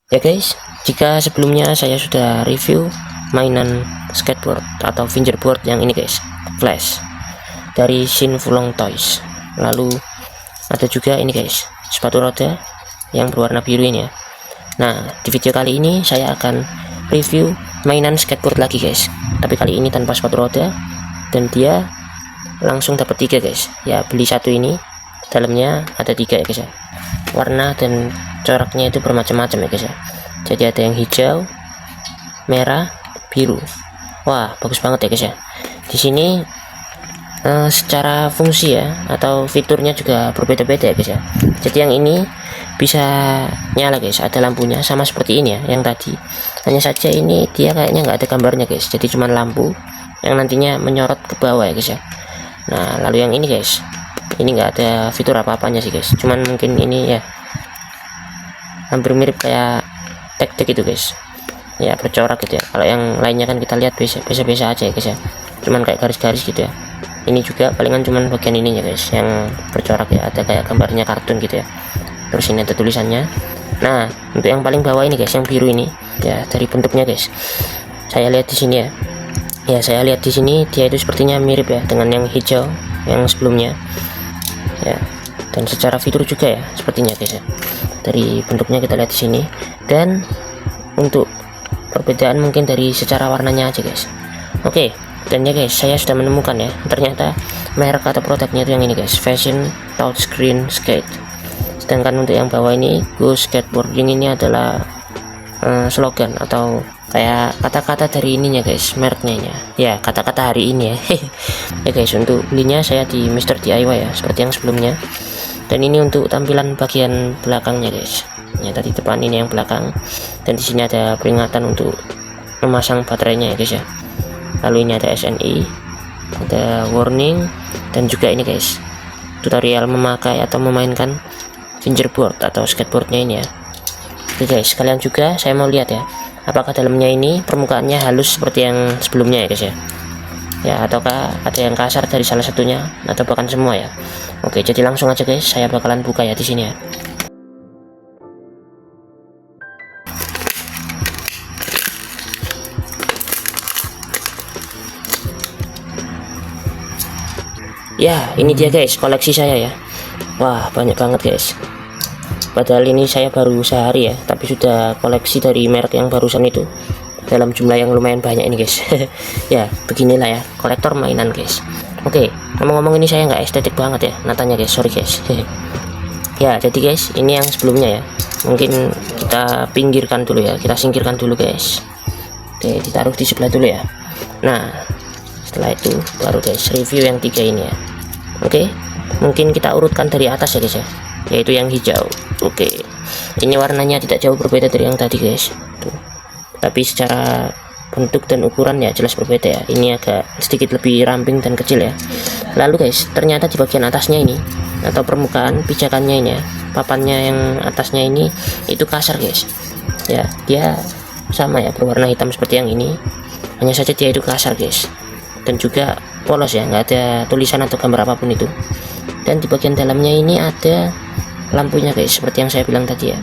Ya guys, jika sebelumnya saya sudah review mainan skateboard atau fingerboard yang ini guys, Flash dari Shin Fulong Toys. Lalu ada juga ini guys, sepatu roda yang berwarna biru ini ya. Nah, di video kali ini saya akan review mainan skateboard lagi guys, tapi kali ini tanpa sepatu roda, dan dia langsung dapat 3 guys. Ya, beli satu ini, dalamnya ada 3 ya guys ya. Warna dan coraknya itu bermacam-macam ya guys ya. Jadi ada yang hijau, merah, biru. Wah, bagus banget ya guys ya. Di sini secara fungsi ya atau fiturnya juga berbeda-beda ya guys ya. Jadi yang ini bisa nyala guys, ada lampunya sama seperti ini ya yang tadi. Hanya saja ini dia kayaknya nggak ada gambarnya guys, jadi cuma lampu yang nantinya menyorot ke bawah ya guys ya. Nah, lalu yang ini guys, ini nggak ada fitur apa-apanya sih guys, cuman mungkin ini ya hampir mirip kayak tek-tek itu guys ya, bercorak gitu ya. Kalau yang lainnya kan kita lihat biasa-biasa aja ya guys ya, cuman kayak garis-garis gitu ya. Ini juga palingan cuman bagian ininya guys yang bercorak ya, ada kayak gambarnya kartun gitu ya. Terus ini ada tulisannya. Nah, untuk yang paling bawah ini guys, yang biru ini ya, dari bentuknya guys, saya lihat di sini ya. Ya, saya lihat di sini dia itu sepertinya mirip ya dengan yang hijau yang sebelumnya. Ya, dan secara fitur juga ya sepertinya guys ya. Dari bentuknya kita lihat di sini, dan untuk perbedaan mungkin dari secara warnanya aja guys. Oke, dan ya guys, saya sudah menemukan ya, ternyata merek atau produknya itu yang ini guys, Fashion Touchscreen Skate. Sedangkan untuk yang bawah ini, Go Skateboarding, ini adalah slogan atau kayak kata-kata dari ininya guys, mereknya ini ya, kata-kata hari ini ya. Ya guys, untuk belinya saya di Mr. DIY ya, seperti yang sebelumnya. Dan ini untuk tampilan bagian belakangnya guys. Ya, tadi depan ini yang belakang, dan di sini ada peringatan untuk memasang baterainya ya guys ya. Lalu ini ada SNI, ada warning, dan juga ini guys, tutorial memakai atau memainkan fingerboard atau skateboardnya ini ya. Oke guys, kalian juga saya mau lihat ya, apakah dalamnya ini permukaannya halus seperti yang sebelumnya ya guys ya. Ya, ataukah ada yang kasar dari salah satunya atau bahkan semua ya. Oke, jadi langsung aja guys, saya bakalan buka ya di sini ya. Ya, ini dia guys, koleksi saya ya. Wah, banyak banget guys. Padahal ini saya baru sehari ya, tapi sudah koleksi dari merek yang barusan itu dalam jumlah yang lumayan banyak ini guys. Ya, beginilah ya, kolektor mainan guys. Oke, ngomong-ngomong ini saya nggak estetik banget ya natanya guys, sorry guys. Ya, jadi guys, ini yang sebelumnya ya, mungkin kita pinggirkan dulu ya, kita singkirkan dulu guys. Oke, ditaruh di sebelah dulu ya. Nah, setelah itu baru guys review yang 3 ini ya. Oke, mungkin kita urutkan dari atas ya guys ya, yaitu yang hijau. Oke, ini warnanya tidak jauh berbeda dari yang tadi guys. Tuh. Tapi secara bentuk dan ukuran ya jelas berbeda ya. Ini agak sedikit lebih ramping dan kecil ya. Lalu guys, ternyata di bagian atasnya ini atau permukaan pijakannya ini ya, papannya yang atasnya ini itu kasar guys. Ya, dia sama ya, berwarna hitam seperti yang ini. Hanya saja dia itu kasar guys. Dan juga polos ya, nggak ada tulisan atau gambar apapun itu. Dan di bagian dalamnya ini ada lampunya guys, seperti yang saya bilang tadi ya.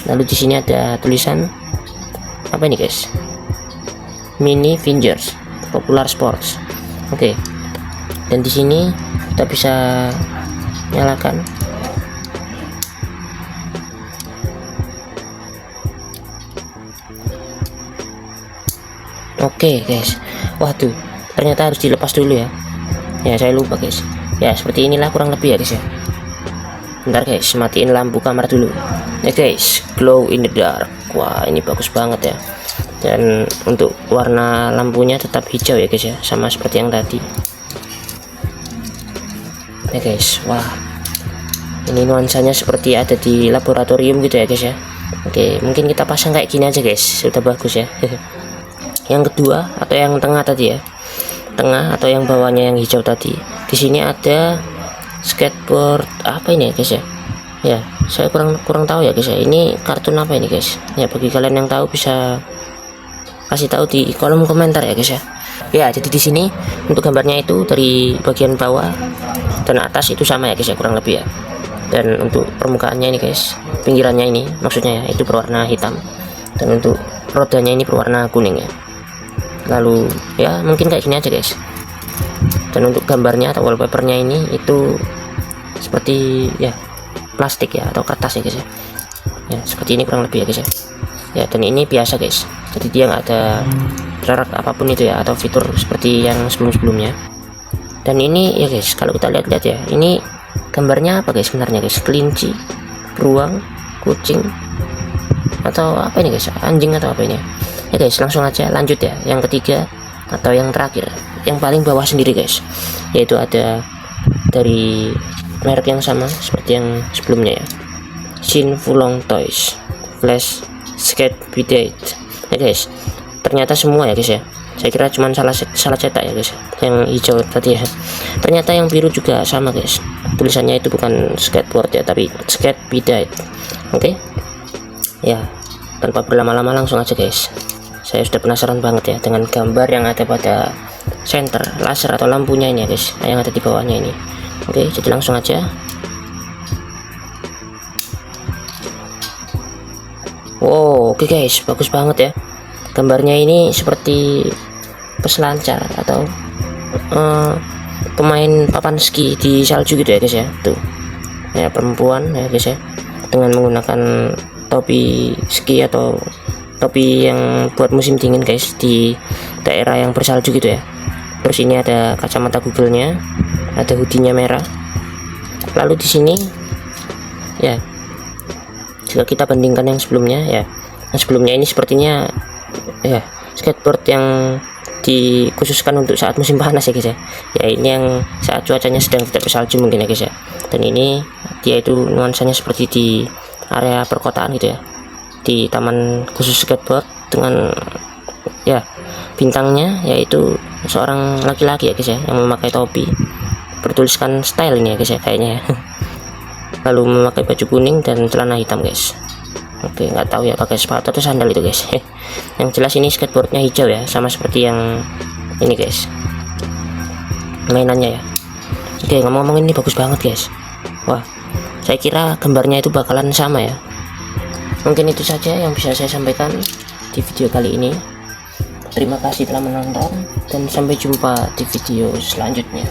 Lalu di sini ada tulisan apa ini guys, Mini Fingers Popular Sports. Oke, dan di sini kita bisa nyalakan. Oke guys, waduh, ternyata harus dilepas dulu ya. Ya, saya lupa guys. Ya, seperti inilah kurang lebih ya guys ya. Bentar guys, matiin lampu kamar dulu ya guys. Glow in the dark. Wah, ini bagus banget ya. Dan untuk warna lampunya tetap hijau ya guys ya, sama seperti yang tadi ya guys. Wah, ini nuansanya seperti ada di laboratorium gitu ya guys ya. Oke, mungkin kita pasang kayak gini aja guys, sudah bagus ya. Yang kedua atau yang tengah tadi ya, tengah atau yang bawahnya yang hijau tadi, di sini ada skateboard apa ini ya guys ya. Ya, saya kurang tahu ya guys ya, ini kartun apa ini guys ya. Bagi kalian yang tahu bisa kasih tahu di kolom komentar ya guys ya. Ya, jadi di sini untuk gambarnya itu dari bagian bawah dan atas itu sama ya guys ya, kurang lebih ya. Dan untuk permukaannya ini guys, pinggirannya ini maksudnya ya, itu berwarna hitam. dan untuk rodanya ini berwarna kuning ya. Lalu ya mungkin kayak gini aja guys. Dan untuk gambarnya atau wallpapernya ini itu seperti ya plastik ya atau kertas ya guys ya. Ya seperti ini kurang lebih ya guys ya. Ya dan ini biasa guys, jadi dia nggak ada jarak apapun itu ya atau fitur seperti yang sebelum-sebelumnya. Dan ini ya guys, kalau kita lihat-lihat ya, ini gambarnya apa guys sebenarnya guys? Kelinci, beruang, kucing, atau apa ini guys? Anjing atau apa ini? Ya guys, langsung aja lanjut ya. Yang ketiga atau yang terakhir, yang paling bawah sendiri guys, yaitu ada dari merek yang sama seperti yang sebelumnya ya, Shin Fulong Toys Flash Skate Bidet ya guys. Ternyata semua ya guys ya, saya kira cuma salah cetak ya guys, yang hijau tadi ya. Ternyata yang biru juga sama guys, tulisannya itu bukan skateboard ya, tapi skate bidet. Oke ya, tanpa berlama-lama langsung aja guys. Saya sudah penasaran banget ya dengan gambar yang ada pada center laser atau lampunya ini ya guys, yang ada di bawahnya ini. Oke, jadi langsung aja. Wow, oke guys, bagus banget ya. Gambarnya ini seperti peselancar atau pemain papan ski di salju gitu ya guys ya. Tuh ya, perempuan ya guys ya, dengan menggunakan topi ski atau topi yang buat musim dingin guys, di daerah yang bersalju gitu ya. Terus ini ada kacamata Google-nya, ada hoodie-nya merah. Lalu di sini ya, jika kita bandingkan yang sebelumnya ya, yang sebelumnya ini sepertinya ya skateboard yang dikhususkan untuk saat musim panas ya guys ya. Ya ini yang saat cuacanya sedang tidak bersalju mungkin ya guys ya. Dan ini dia itu nuansanya seperti di area perkotaan gitu ya, di taman khusus skateboard, dengan ya bintangnya yaitu seorang laki-laki ya guys ya, yang memakai topi bertuliskan style ini ya guys ya kayaknya ya. Lalu memakai baju kuning dan celana hitam guys. Oke, nggak tahu ya pakai sepatu atau sandal itu guys. Yang jelas ini skateboardnya hijau ya, sama seperti yang ini guys, mainannya ya. Oke, ngomong-ngomong ini bagus banget guys. Wah, saya kira gambarnya itu bakalan sama ya. Mungkin itu saja yang bisa saya sampaikan di video kali ini. Terima kasih telah menonton dan sampai jumpa di video selanjutnya.